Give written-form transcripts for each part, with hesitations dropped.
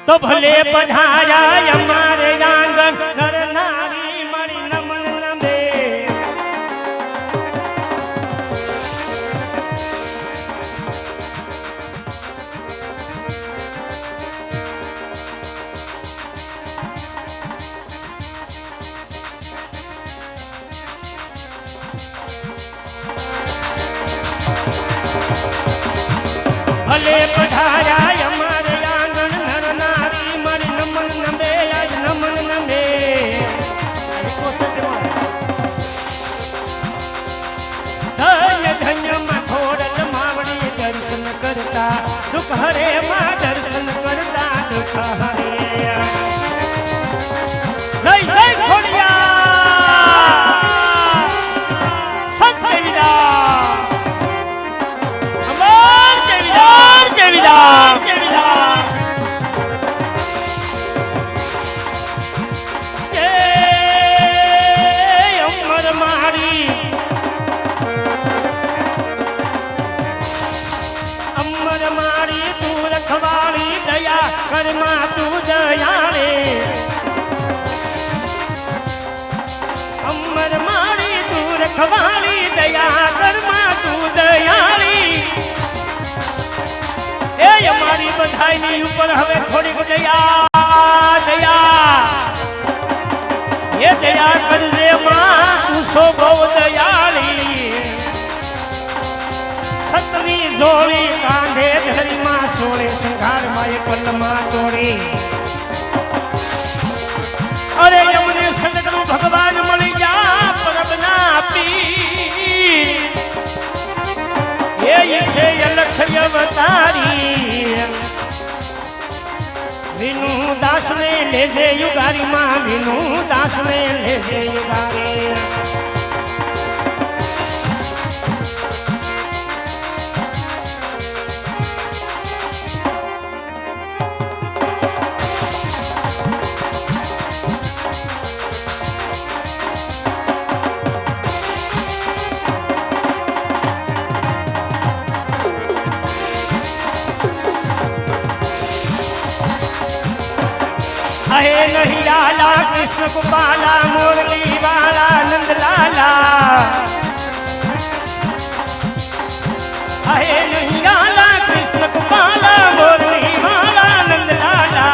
तो भले पधारा हमारे आंगन नर नारी मणि नमन नमे भले पधारा हमारे आंगन नर नारी मणि नमन नमे आज नमन नमे धन्य धन्य मठोरल मावड़ी दर्शन करता दुख हरे माँ दर्शन करता दुख हरे जय जय खोड़िया सच देवीदास अमर देवीदास देवीदास देवीदास अमर मारी अमर मारी तू रखवाली दया करमा तू दयाले अमर मारी तू रखवाली दया करमा तू दयाली ए हमारी बधाई नी ऊपर हवे थोड़ी दया दया ये दया करजे मां तू सो बहु दयाली सतनी जोड़ी कांधे धरी मां सोड़े संघार माए पल्लमा तोड़ी अरे यमुने सतगुरु भगवान मणि जा परबना पी ये इसे अलख अवतारी विनु दास ने ले जे युगारी मां विनु दास ने ले जे युगारी अहे नहीं लाला कृष्ण गोपाला मुरली वाला नंद लाला अहे नहीं लाला कृष्ण गोपाला मुरली वाला नंद लाला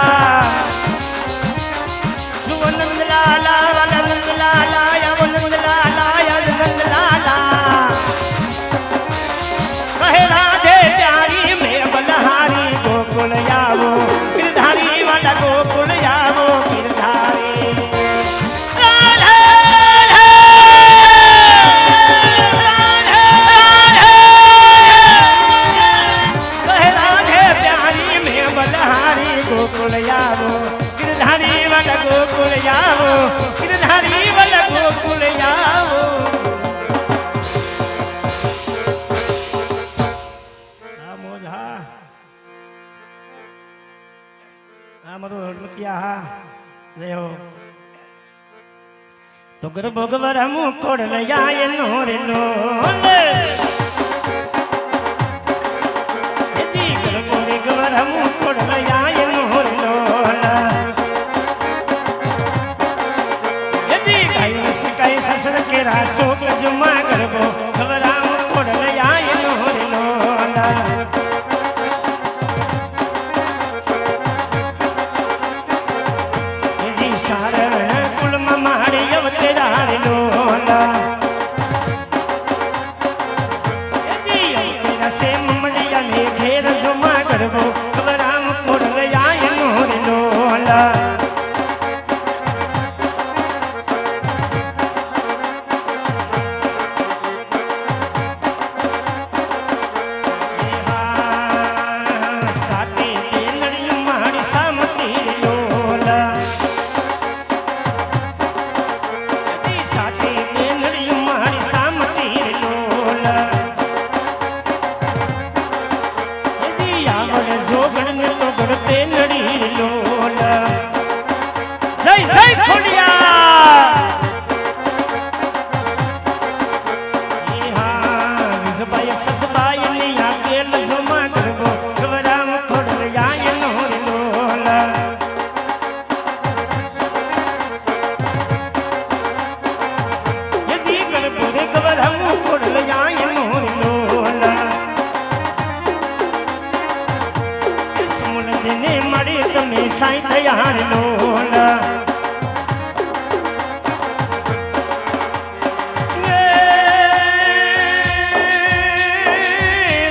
सुव नंद लाला वाला नंद लाला या वो नंद लाला या नंद लाला कहे राधे प्यारी में बलहारी गोकुल यावो गिरधारी वाला गोकुल गोकुल यावो गिरधारी वाला गोकुल यावो गिरधारी वाला गोकुल यावो मोधा मरो किया जय हो तो गर्भ भगवर मुँह कोड़ लया नोरे नोले जी गर्भ भगवर मुँह कोड़ लया ससुर के रासो जुमा करबो घबराम कोड़ लया नोरे लोला जी सारण कुल मारे अवतार लोला जी तेरा से ममड़िया ने घेर जुमा करबो घबराम कोड़ लया नोरे लोला સુરજને મળી તમે સાઈ તૈયાર લોલ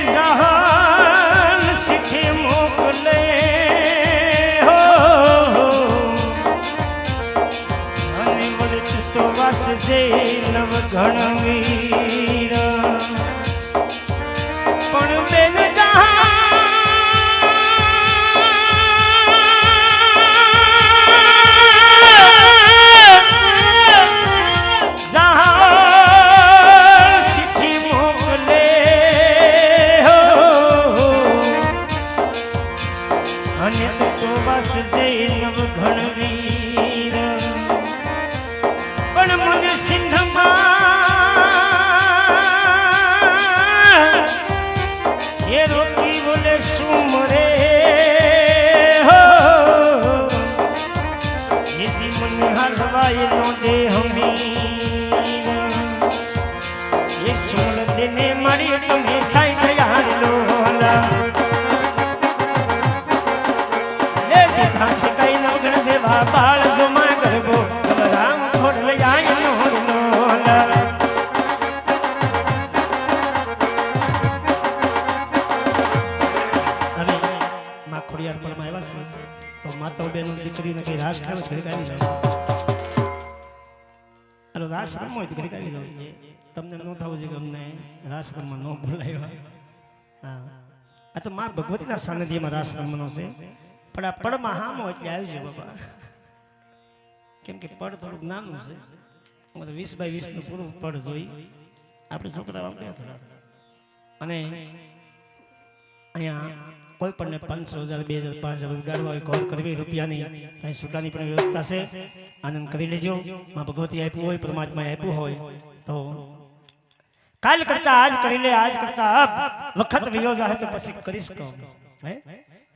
જહાન શીખે મોકલે હો અને વળત તો વાસ જે નવ ઘણવીર પણ બેન ઘણવીર પણ મને સિંહમાં એ રોકી બોલે શું મરે હો એસી મને હાલવાય નો દે હમીર એ સોળ દિને મળી તમે સાઈ તૈયાર લોલા કઈ નવગણ જેવા બાળ જોમાં ગરબો રામ ખોડલ આય નોર નોલ હવે માં ખોડિયાર પર આવ્યા છે તો માતા બેન દીકરીને કઈ રાસ ખાવ ઘરે કાઢી જાય અરે રાસ રમો હોય તો ઘરે કાઢી જાય તમને ન થવું છે કે અમને રાસ રમવા ન બોલાવ્યા હા આ તો માં ભગવતીના સાનિધ્યમાં રાસ રમવાનો છે પણ આ પડમાં હામો એટલે આવી જાય બાપા કેમ કે પડ થોડુંક નાનું છે 20 બાય 20 નું પૂરું પડ જોઈ આપણે છોકરા વાપર્યા થોડા અને અહીંયા કોઈ પણ 500,000 2,000 5,000 ઉડાડવા હોય કોલ કરવી રૂપિયાની અહીં સુટાની પણ વ્યવસ્થા છે આનંદ કરી લેજો માં ભગવતી આપ્યું હોય પરમાત્માએ આપ્યું હોય તો કાલ કરતા આજ કરી લે આજ કરતા અબ વખત વિયો જાય તો પછી કરીશ કહું હે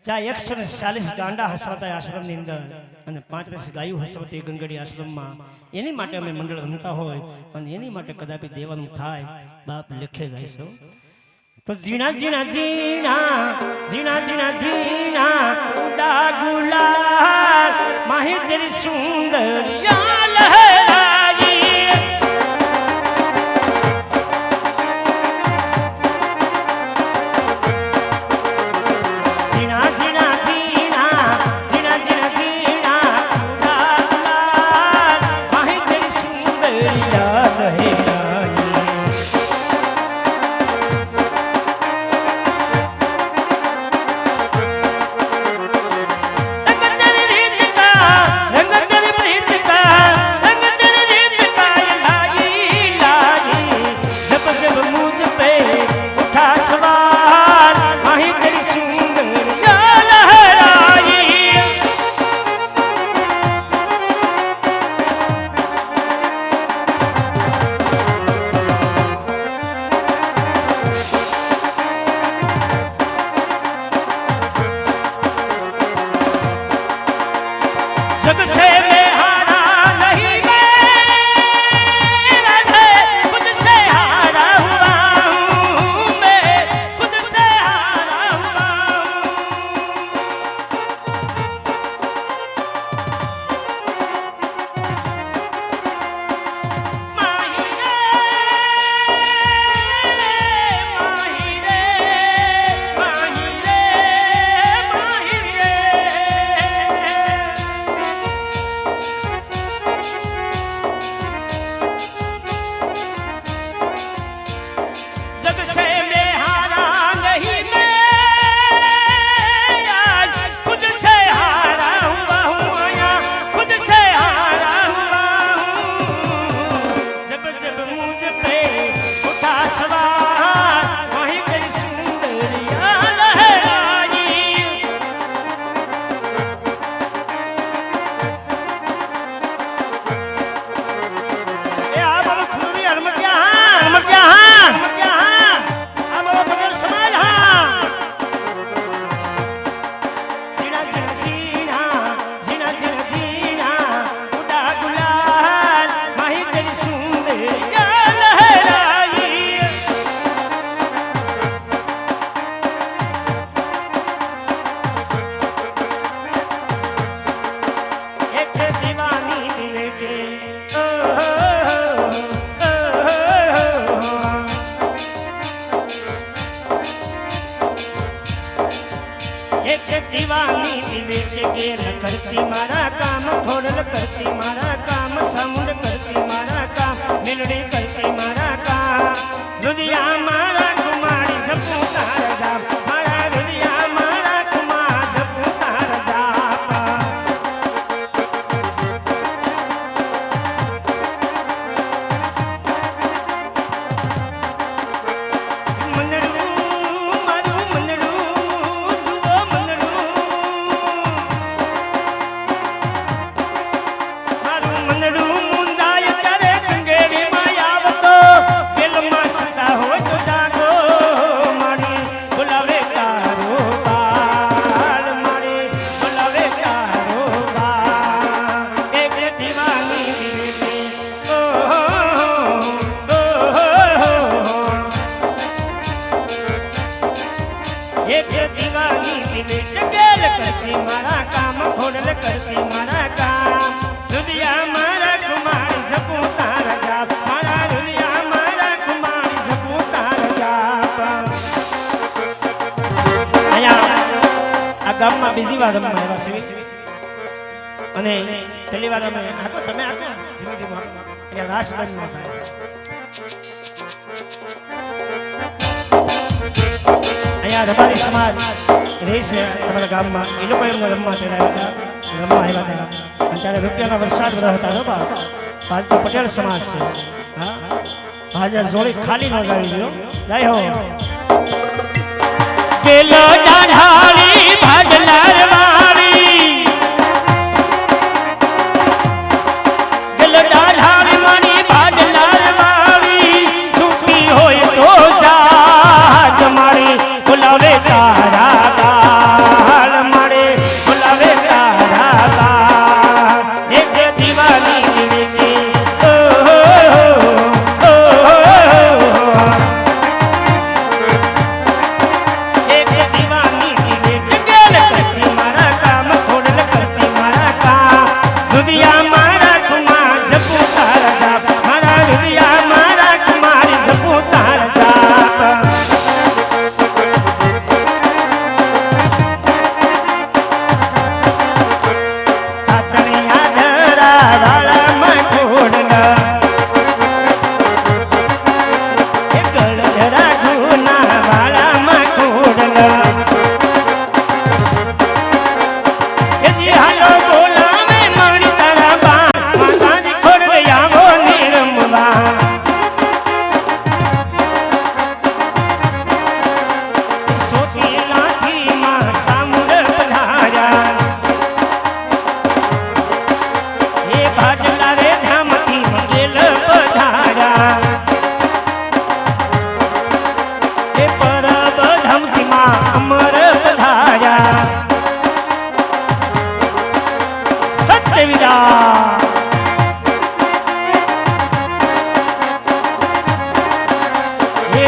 જ્યાં 140 ગાંડા હસવાતા આશ્રમની અંદર અને 35 ગાયું હસવતી ગંગડી આશ્રમમાં એની માટે અમે મંડળ રમતા હોય અને એની માટે કદાપી દેવાનું થાય બાપ લખે જાય છે તો જીણા જીણા જીણા જીણા જીણા જીણા ઉડા ગુલાલ માહી તેરી સુંદરિયા લહેરાઈ રંગ તેરી પ્રીત કા दीवानी विवेक गेल करती मारा काम खोडल करती मारा काम समुंड करती मारा काम मिलड़ी करती मारा काम दुनिया मारा कुमारी सबू तार जाप मारा दुनिया मारा कुमार सबू तार जाप करती मारा काम खोडल करती मारा काम दुनिया मारा कुमारी सपूतार जाप मारा दुनिया मारा कुमारी सपूतार जाप आया आ ગામમાં બીજી વાર અમે આવ્યા છીએ અને પહેલી વાર અમે આકો તમે આકો ધીમે ધીમે અહીંયા રાસ બનવા થાય અહીંયા રબારી સમાજ રહે છે તમારા ગામમાં એ લોકો એમને રમવા આવ્યા હતા અને ત્યારે રૂપિયાના વરસાદ હતા રબા આજ તો પટેલ સમાજ છે હા આજે જોડી ખાલી ન જાવી દો જાય હો કેલો ડાઢાળી ભાડલાર વાળી કેલો ડાઢાળી મારી ભાડલાર વાળી સુખી હોય તો જા તમારી બોલાવે તારા ગાલ મારે બોલાવે તારા ગાલ એક દીવાની વિવેકી એક દીવાની વિવેકી ગેલ કરતી મારા કામ ખોડલ કરતી મારા કામ દુનિયા મારા કુમાર સપુતાર જાપ મારા દુનિયા મારા કુમારી સપુતાર જાપ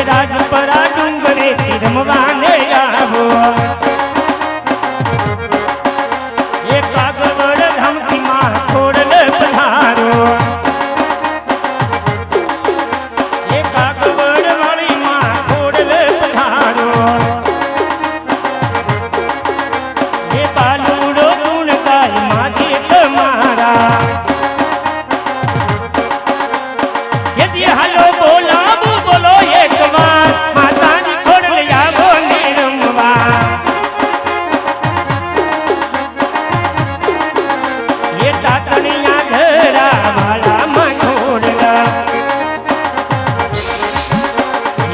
રાજપરા ડુંગરે રમવાને આવો એ કાગવડ ધમકીમાં ખોડલ પધારો એ કાગવડ વાળીમાં ખોડલ પધારો એ પાલુડો ગુણગાય માજી તમારા એ જે હાલો બોલાવો બોલો એક વાર માતાજી ખોડલ આવો ને રમવા એ તાતણિયા ઘરા વાળામાં ખોડલા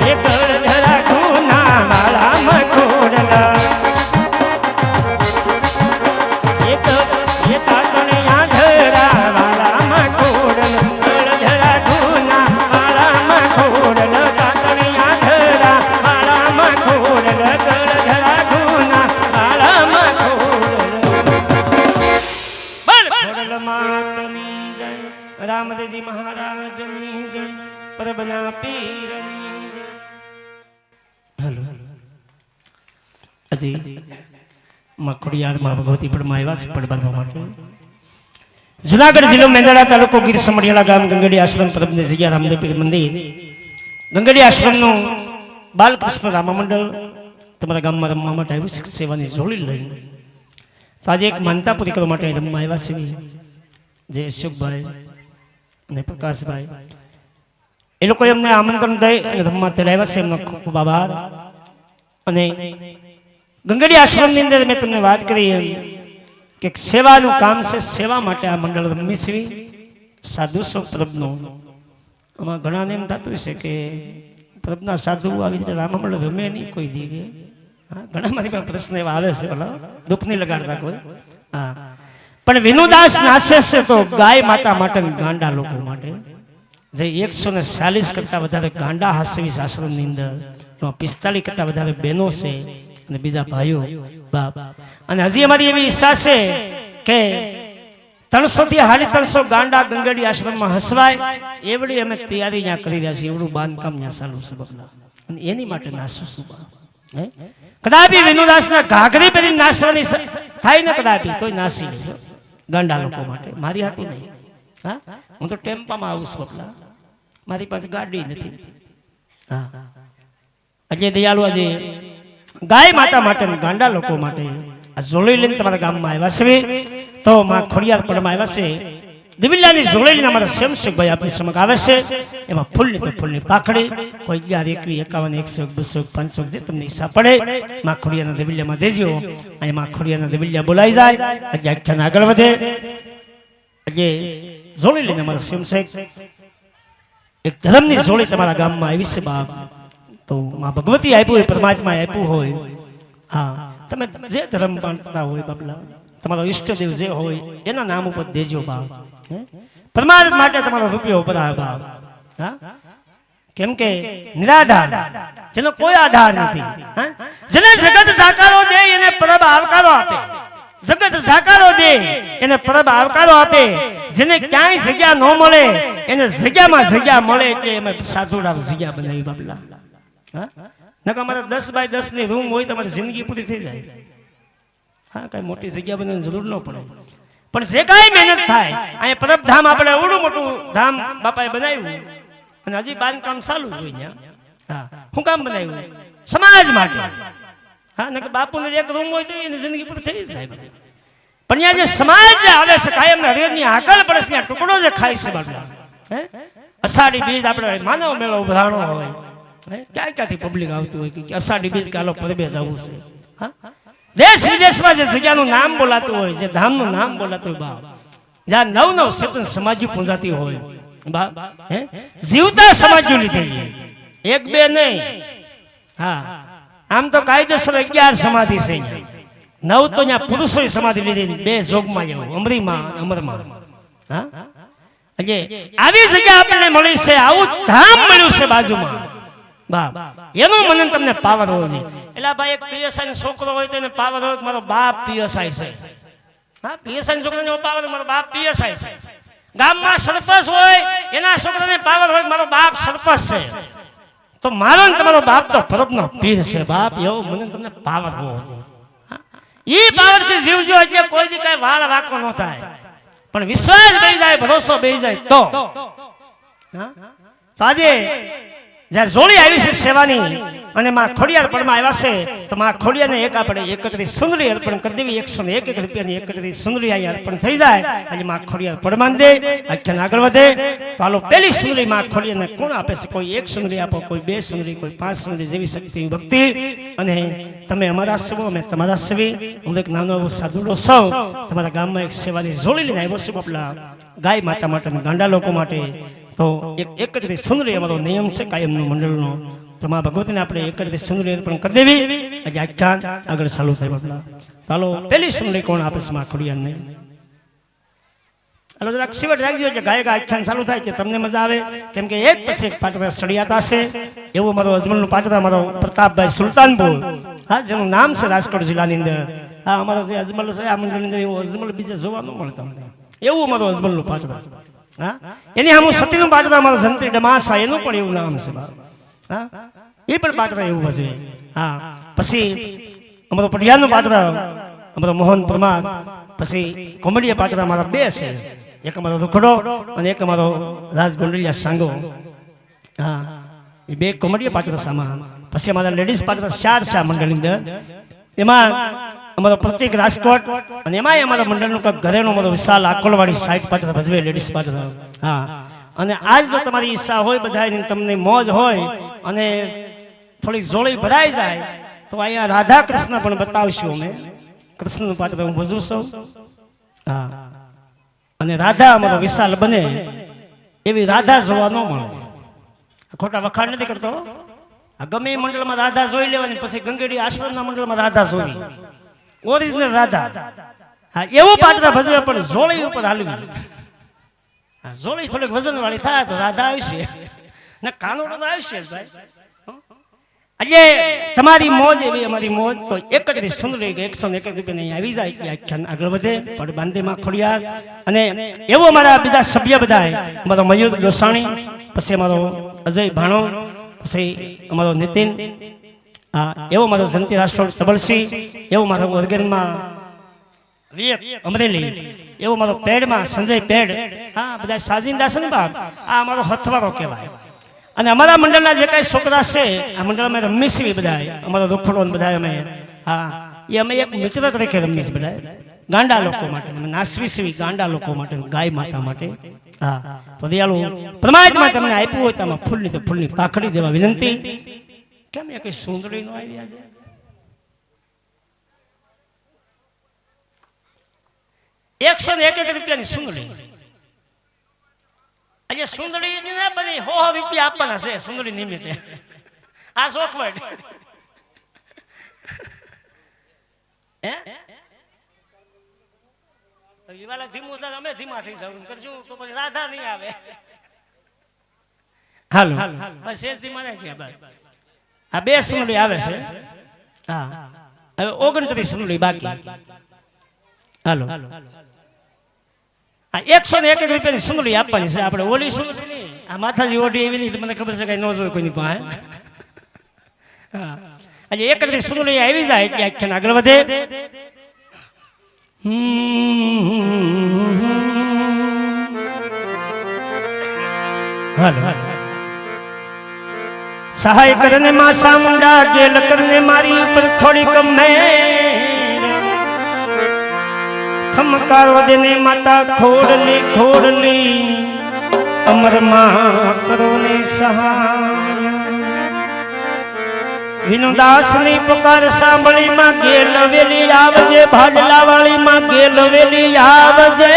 એ ગળધરા ગુના વાળામાં ખોડલા એ તાતણિયા ઘરા વાળામાં ખોડલ ગળધરા ગુના વાળામાં ખોડલ તાતણિયા ઘરા વાળામાં ખોડલ ગળધરા ગુના વાળામાં ખોડલ ખોડલ માતની જય રામદેવજી મહારાજની જય પરબના પીરની જય હલો અજી મખોડિયારમાં ભગવતી પડમાં આવ્યા છે પડ બાંધવા માટે જુનાગઢ જિલ્લો મેંદરડા તાલુકો ગીર સમડિયાળા ગામ ગંગડી આશ્રમ તરફની જગ્યા રામદેવ પીર મંદિર ગંગડી આશ્રમનું બાલકૃષ્ણ રામા મંડળ તમારા ગામમાં રમવા માટે આવ્યું છે સેવાની જોડી લઈને તો આજે એક માનતા પૂરી કરવા માટે રમવા આવ્યા છે જે અશોકભાઈ અને પ્રકાશભાઈ, એ લોકો એમને આમંત્રણ દઈ અને રમવા તેડાવ્યા છે, એમનો ખૂબ આભાર. અને ગંગડી આશ્રમની અંદર મેં તમને વાત કરી એમ કે સેવાનું કામ છે, સેવા માટે આ મંડળ રમી છે. સાધુ સૌ પ્રભનો આમાં ઘણાને એમ થતું છે કે પ્રભના સાધુ આવી રીતે રામા મંડળ રમે નહીં કોઈ દી કે. હા, ઘણા મારી પાસે પ્રશ્ન એવા આવે છે, ભલા દુઃખ નહીં લગાડતા કોઈ. હા, પણ વિનુદાસ નાચે છે તો ગાય માતા માટે, ગાંડા લોકો માટે, જે 140 કરતા વધારે ગાંડા હાસવી આશ્રમની અંદર, એમાં 45 કરતા વધારે બહેનો છે અને બીજા ભાઈઓ બાપ. અને હજી અમારી એવી ઈચ્છા છે કે 300 થી 350 ગાંડા ગંગડી આશ્રમમાં હસવાય એવડી અમે તૈયારી ત્યાં કરી રહ્યા છીએ. એવડું બાંધકામ ત્યાં ચાલુ છે બબલા, અને એની માટે નાસું છું. કદાપી વિનુદાસના ઘાઘરી પહેરી નાસવાની થાય ને કદાપી તોય નાસી લેજો ગાંડા લોકો માટે, મારી હાટું નહીં. હા, હું તો ટેમ્પામાં આવું છું બબલા, મારી પાસે ગાડી નથી. હા, એટલે દયાળુ આજે ગાય માતા માટે, ગાંડા લોકો માટે આ ઝોળી લઈને તમારા ગામમાં આવ્યા છે. તો માં ખોડિયાર પડમાં આવ્યા છે. દિવિલ્યાની ઝોળી લઈને અમારા શ્યામસુખભાઈ આપણી સમક્ષ આવે છે. એમાં ફૂલની તો ફૂલની પાખડી, કોઈ 11, 21, 51, 100, 200, 500 જે તમને ઈચ્છા પડે માં ખોડિયારના દિવિલ્યામાં દેજો. અહીં માં ખોડિયારના દિવિલ્યા બોલાઈ જાય એટલે આખ્યાન આગળ વધે. એટલે ઝોળી લઈને અમારા શ્યામસુખ એક ધર્મની ઝોળી તમારા ગામમાં આવી છે બાપ. તો માં ભગવતી આપ્યું હોય, પરમાત્મા આપ્યું હોય. હા, તમે જે ધર્મ પાળતા હોય બાપલા, તમારો ઈષ્ટદેવ જે હોય એના નામ ઉપર દેજો બાપ. પરમાત્મા માટે તમારો રૂપિયો પરાય બાપ. હા, કેમ કે નિરાધાર, જેનો કોઈ આધાર નથી, જેને જગત જાકારો દે એને પરબ આવકારો આપે. જગત જાકારો દે એને પરબ આવકારો આપે. જેને ક્યાંય જગ્યા ન મળે એને જગ્યામાં જગ્યા મળે, એટલે એમાં સાધુડા જગ્યા બનાવી બાપલા. હા, નકર અમારે 10 બાય 10 ની રૂમ હોય તમારી જિંદગી પૂરી થઈ જાય. હા, કઈ મોટી જગ્યા બનાવવાની જરૂર ન પડે. પણ જે કાંઈ મહેનત થાય, અહીંયા પરબ ધામ આપણે એવડું મોટું ધામ બાપાએ બનાવ્યું અને હજી બાંધકામ ચાલુ જ હોય. હા, શું કામ બનાવ્યું? સમાજ માટે. હા, નકર બાપુને એક રૂમ હોય તો એની જિંદગી પૂરી થઈ જાય. પણ ત્યાં જે સમાજ આવે છે કાયમ હરિયરની હાકલ પડે છે, ત્યાં ટુકડો જે ખાય છે બાપલા. અષાઢી બીજ આપણે માનવ મેળો ઉભરાણો હોય, ક્યાંથી પબ્લિક આવતું હોય કે અષાઢી બીજ કાલો પરબે જવું છે. હા, દેશ વિદેશમાં જે જગ્યાનું નામ બોલાતું હોય, જે ધામનું નામ બોલાતું હોય બાપ, જ્યાં નવ ચેતન સમાધિ પૂંજાતી હોય બાપ, જીવતા સમાધિ લીધેલી, 1 2 નહીં. હા, આમ તો કાયદેસર 11 સમાધિ છે. 9 તો ત્યાં પુરુષોએ સમાધિ લીધેલી, 2 જોગમાં એવું, અમરીમાં અમરમાં. હા, એટલે આવી જગ્યા આપણને મળી છે, આવું ધામ મળ્યું છે બાજુમાં બાપ. એનો મને તમને પાવર હોવો જોઈએ. એટલે ભાઈ એક પીએસઆઈ નો છોકરો હોય તો એને પાવર હોય મારો બાપ પીએસઆઈ છે. હા, પીએસઆઈ નો છોકરાને પાવર મારો બાપ પીએસઆઈ છે. ગામમાં સરપંચ હોય એના છોકરાને પાવર હોય મારો બાપ સરપંચ છે. તો મારો ને તમારો બાપ તો પરબનો પીર છે બાપ. એવો મને તમને પાવર હોવો જોઈએ. ઈ પાવર થી જીવજો એટલે કોઈ દી કઈ વાળ વાકો ન થાય. પણ વિશ્વાસ બેસી જાય, ભરોસો બેસી જાય તો. હા, આજે જ્યાં જોડી આવી છે સેવાની અને માં ખોડિયાર પડમાં આવ્યા છે, તો માં ખોડિયારને એક આપણે 31 સુંદરી અર્પણ કરી દેવી. 101 રૂપિયાની 31 સુંદરી અહીંયા અર્પણ થઈ જાય એટલે માં ખોડિયાર પડમાં દે, આખ્યાન આગળ વધે. તો હાલો પહેલી સુંદરી માં ખોડિયારને કોણ આપે છે? કોઈ 1 સુંદરી આપો, કોઈ 2 સુંદરી, કોઈ 5 સુંદરી, જેવી શક્તિ ભક્તિ. અને તમે અમારા સવો, અમે તમારા સવી. હું એક નાનો એવો સાધુડો સૌ તમારા ગામમાં એક સેવાની જોડી લઈને આવ્યો છું બાપલા, ગાય માતા માટે, ગાંડા લોકો માટે. તો 31 સુંદરી અમારો નિયમ છે કાયમનો મંડળનો. તો માં ભગવતીને આપણે 31 સુંદરી અર્પણ કરી દેવી એટલે આખ્યાન આગળ ચાલુ થાય બાપલા. ચાલો પહેલી સુંદરી કોણ આપે છે માં ખોડિયારને? હાલો જરાક સિવટ રાખજો એટલે ગાય આખ્યાન ચાલુ થાય કે તમને મજા આવે. કેમ કે એક પછી એક પાત્ર સળિયાતા છે. એવું મારો અજમલનું પાત્ર મારો પ્રતાપભાઈ સુલતાનપુર, હા, જેનું નામ છે રાજકોટ જિલ્લાની અંદર. હા, અમારો જે અજમલ છે આ મંડળની અંદર એવો અજમલ બીજે જોવા ન મળે તમને. એવું મારું અજમલનું પાત્ર. હા, એની આમ સતીનું પાત્ર અમારો જંત્રી ડમાસા, એનું પણ એવું નામ છે. હા, એ પણ પાત્ર એવું હશે. હા, પછી અમારો પટિયાળનું પાત્ર અમારો મોહન પરમાર. પછી કોમેડિયા પાત્ર અમારા 2 છે, એક અમારો રૂખડો અને એક અમારો રાજ ગોંડલિયા સાંગો. હા, એ 2 કોમેડિયા પાત્ર સામા. પછી અમારા લેડીઝ પાત્ર 4 છે આ મંડળની અંદર. એમાં અમારો પ્રતિક રાજકોટ અને એમાંય અમારા મંડળનું કંઈક ઘરેનું અમારો વિશાલ આકોલવાળી સાઈડ પાછળ ભજવે લેડીઝ પાછળ. હા, અને આજ જો તમારી ઈચ્છા હોય બધાની, તમને મોજ હોય અને થોડીક જોડી ભરાઈ જાય તો અહીંયા રાધા કૃષ્ણ પણ બતાવશું અમે. કૃષ્ણનું પાત્ર હું ભજવું છું. હા, અને રાધા અમારો વિશાલ બને એવી રાધા જોવા ન મળે. ખોટા વખાણ નથી કરતો. આ ગમે એ મંડળમાં રાધા જોઈ લેવાની, પછી ગંગેડી આશ્રમના મંડળમાં રાધા જોઈ, ઓરિજિનલ રાધા. હા, એવું પાત્ર ભજવે પણ જોડી ઉપર હાલવી. હા, જોડી થોડીક વજન વાળી થાય તો રાધા આવશે ને કાનોડો તો આવશે જ ભાઈ. એટલે તમારી મોજ એવી અમારી મોજ તો એક જ સુંદરી 101 રૂપિયા આવી જાય કે આખ્યાન આગળ વધે. પડ બાંધેમાં ખોડિયાર અને એવો અમારા બીજા સભ્ય બધા, અમારો મયુર ગોસાણી, પછી અમારો અજય ભાણો, પછી અમારો નીતિન, એવો મારો જંતી રાષ્ટ્ર તબલસિંહ, એવો મારો ઓર્ગેનમાં અમરેલી, એવો મારો પેડમાં સંજય પેડ. હા, બધા સાજીંદા છે ને બાપ, આ અમારો હથવારો કહેવાય. અને અમારા મંડળના જે કઈ છોકરા છે આ મંડળમાં રમી છીએ બધા, અમારો રોખડો બધા અમે. હા, એ અમે એક મિત્ર તરીકે રમીશ બધા, ગાંડા લોકો માટે અમે નાસવી છીએ, ગાંડા લોકો માટે, ગાય માતા માટે. હા, તો દયાળુ પરમાત્મા તમને આપ્યું હોય તો આમાં ફૂલની તો ફૂલની પાખડી દેવા વિનંતી. કેમ એ કઈ સુંદરી નો આવી આજે? 101 રૂપિયાની સુંદરી. આજે સુંદરી ને બધી 100 રૂપિયા આપવાના છે સુંદરી નિમિત્તે. આ શોખવટ વિવાલા ધીમું થાય, અમે ધીમા થઈ જાવ કરશું તો પછી રાધા નહીં આવે. હાલો બસ એ મને કે ભાઈ આ 2 સુંદરી આવે છે. હા, હવે 29 સુંદરી બાકી. હાલો, આ 101 રૂપિયાની સુંદરી આપવાની છે આપણે. ઓલી સુંદરી આ માથાજી ઓઢી એવી નહીં, મને ખબર છે કઈ ન જોયું કોઈની પાસે. હા, આજે 31 સુંદરી આવી જાય એટલે આખ્યાન આગળ વધે. હાલો, સહાય કરને માં સામુંડા, ગેલ કરને મારી ઉપર થોડી કમે, ખમકારો દેને માતા ખોડલી ખોડલી, અમર માં કરો ને સહાય. વિનુદાસ ની પુકાર સાંભળી માં ગેલ વેલી આવજે, ભાડલા વાળી માં ગેલ વેલી આવજે.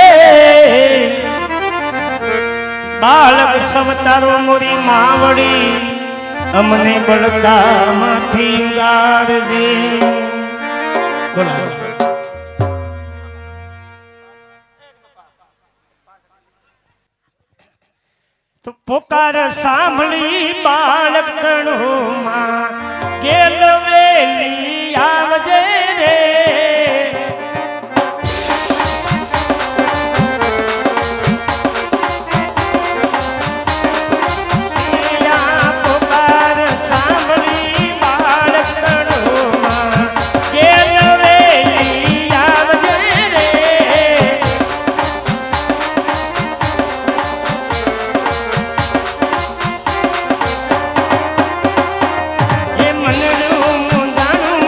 બાળક સવતારો મોરી માવડી, અમને બળદા માંથી ગારજે. બોલાવો તો પોકાર સાંભળી બાળક તણો માં ગેલ વેલી આવજે રે. પોકાર સાંભળી બાળક તણો માં ગેલ વેલી આવજે રે. એ મનનું જાણું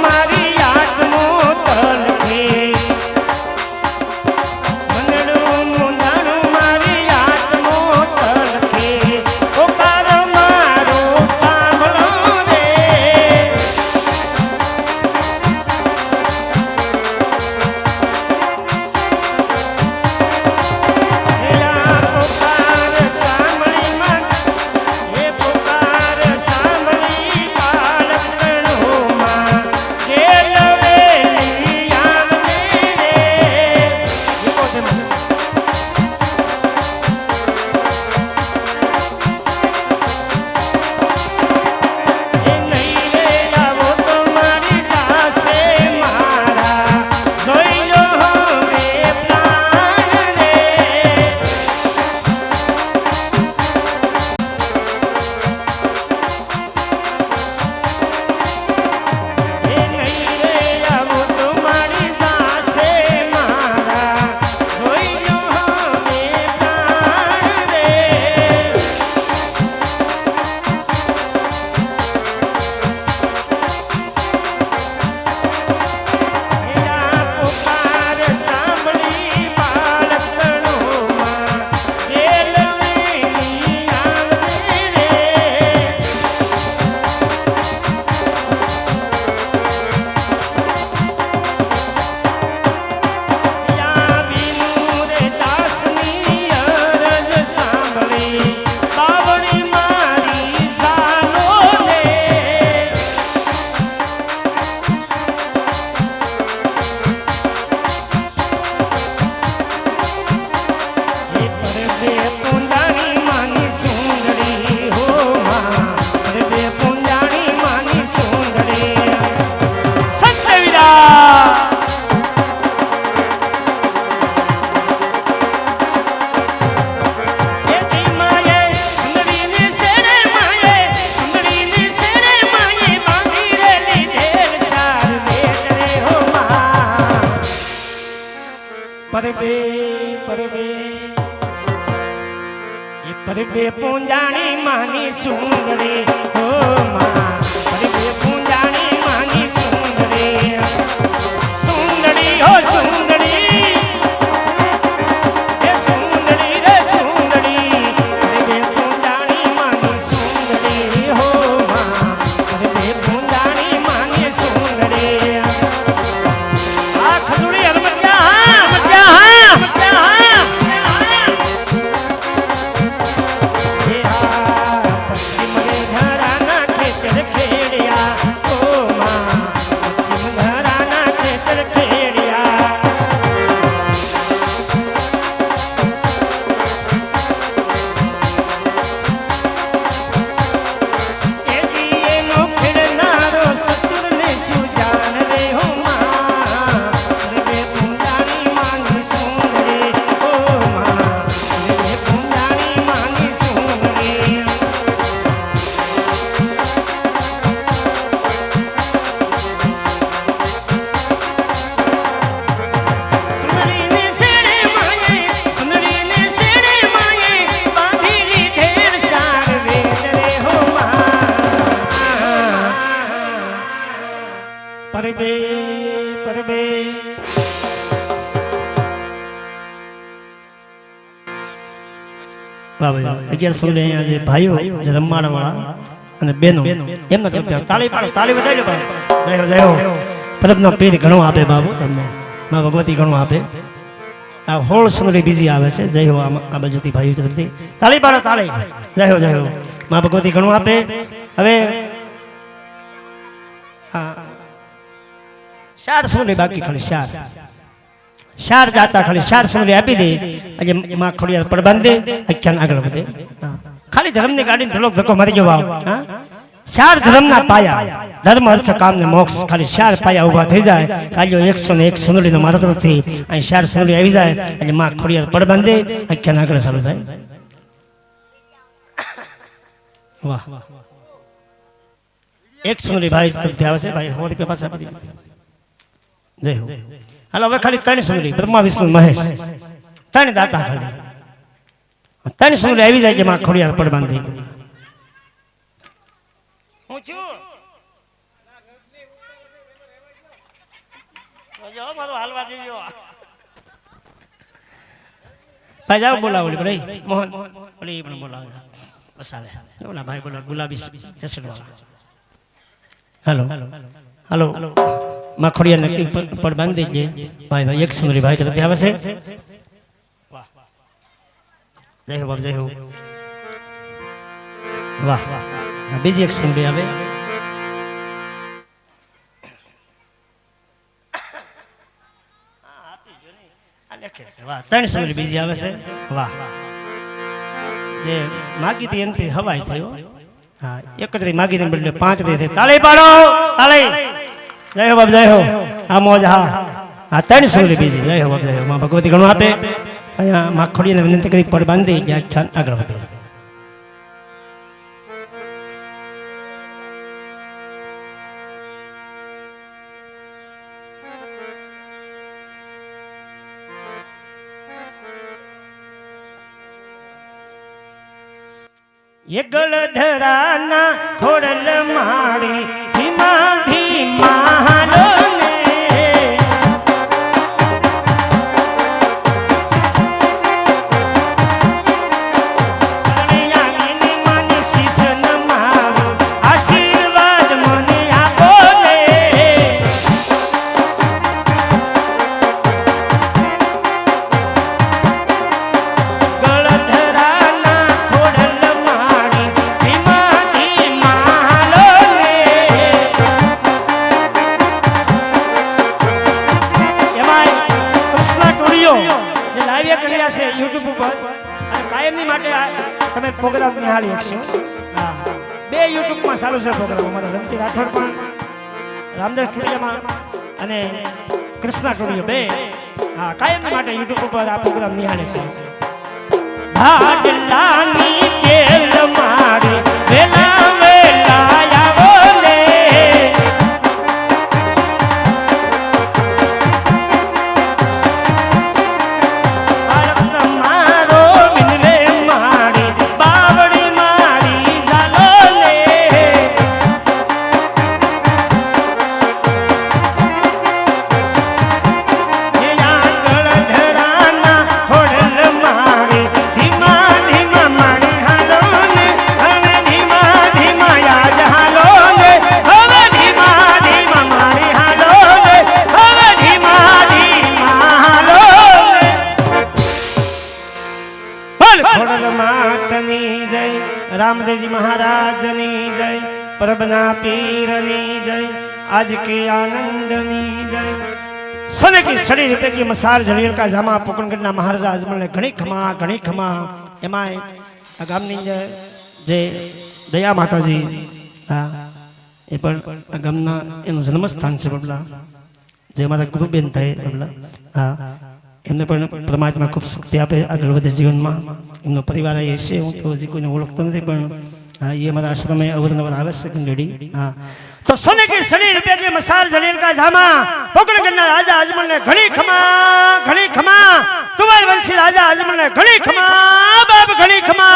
પરબે પરબે એ પરબે પૂંજાણી માની સુંદરી ઓ માં પરબે પૂંજાણી માની સુંદરી સુંદરી હો સુંદરી એ સુંદરી રે સુંદરી પરબે પૂંજાણી માની સુંદરી હો માં પરબે પૂંજાણી માની સુંદરી આ ખજૂરી પરબે પરબે બાબા 1100 લે અહીંયા જે ભાઈઓ જે રમવાડા વાળા અને બહેનો એમના તરફથી તાળી પાડો તાળી બજાવી લો જય જય પરબનો પીર ઘણો આપે બાબુ તમને માં ભગવતી ઘણો આપે આ હોળ સુંદરી બીજી આવે છે જય હો આ બાજુથી ભાઈઓ તરફથી તાળી પાડો તાળી જય હો માં ભગવતી ઘણો આપે હવે હા ચાર સુંદરી બાકી ખાલી ચાર જાતા ખાલી ચાર સુંદરી આપી દે આજે માં ખોડિયાર પર બાંધે આખ્યાન આગળ વધે ખાલી ધર્મની ગાડીને થોડોક ધક્કો મારી ગયો ભાવ ચાર ધર્મના પાયા ધર્મ અર્થ કામ ને મોક્ષ ખાલી ચાર પાયા ઉભા થઈ જાય કાલ્યો 101 સુંદરીનો મારા તરફથી અહીં ચાર સુંદરી આવી જાય એટલે માં ખોડિયાર પર બાંધે આખ્યાન આગળ ચાલુ થાય વાહ એક સુંદરી ભાઈ તરફથી આવે છે ભાઈ 100 રૂપિયા પાછા આપી દીધા જય હો હાલો હવે ખાલી 3 સુંદરી બ્રહ્મા વિષ્ણુ મહેશ 3 દાતા ખાલી 3 સુંદરી આવી જાય કે માં ખોડિયાર પડ બાંધી હું છું જો મારો હાલવા દેજો ભાઈ જાવ બોલાવડી ભાઈ મોહન ઓલી પણ બોલાવે બસ આવે ઓલા ભાઈ બોલા ગુલાબી હેલો હાલો માં ખોડિયાર નક્કી પર બાંધી દે ભાઈ ભાઈ એક સુંદરી ભાઈ તરફથી આવે છે જય હો બાપ જય હો વાહ બીજી એક સુંદરી આવે વાહ 3 સુંદરી બીજી આવે છે વાહ જે માગી હતી એમથી હવાઈ થયો હા એક જ માગીને બદલે 5 દે તાળી પાડો તાળી જય હો બાપ જય હો આ મોજ હા 3 સુંદરી બીજી જય હો બાપ જય હો માં ભગવતી ઘણું આપે અહીંયા માં ખોડીને વિનંતી કરી પડ બાંધી કે આખ્યાન આગળ વધે ये गलधराना खोड़ल मारी धीमा धीमा हालो ने सनिया ने मानी शीश नमारो आशीर्वाद मने आपो ने गलधराना खोड़ल YouTube ઉપર અને કાયમની માટે તમે પ્રોગ્રામ નિહાળી શકશો હા 2 YouTube માં ચાલુ છે પ્રોગ્રામ અમારા જંતી રાઠોડ પણ રામદેવ સ્ટુડિયોમાં અને કૃષ્ણા સ્ટુડિયો 2 હા કાયમની માટે YouTube ઉપર આ પ્રોગ્રામ નિહાળી શકશો ભાડલાની કેલ મારી વેલા વેલા આવો ને रामदेव महाराजनी जय परबना पीरनी जय आज के आनंदनी जय सोने की सड़ी रुपए की मसाल जलियल का जामा पोकणगढ़ना महाराजा अजमल ने घणी खमा एमाय गामनी जे दया माताजी हाँ એ પણ આ ગામના એનું જન્મસ્થાન છે બબલા જે મારા ગુરુબેન થાય બબલા હા એમને પણ પરમાત્મા ખૂબ શક્તિ આપે આગળ વધે જીવનમાં એમનો પરિવાર એ છે હું તો હજી કોઈને ઓળખતો નથી પણ હા એ મારા આશ્રમે અવરનવર આવે છે ગંગડી હા તો સોને की सड़ी रुपये की मसाल जलील का जामा पोकणगढ़ना राजा अजमल ने घणी खमा तुम्हारे वंशी राजा अजमल ने घणी खमा बाप घणी खमा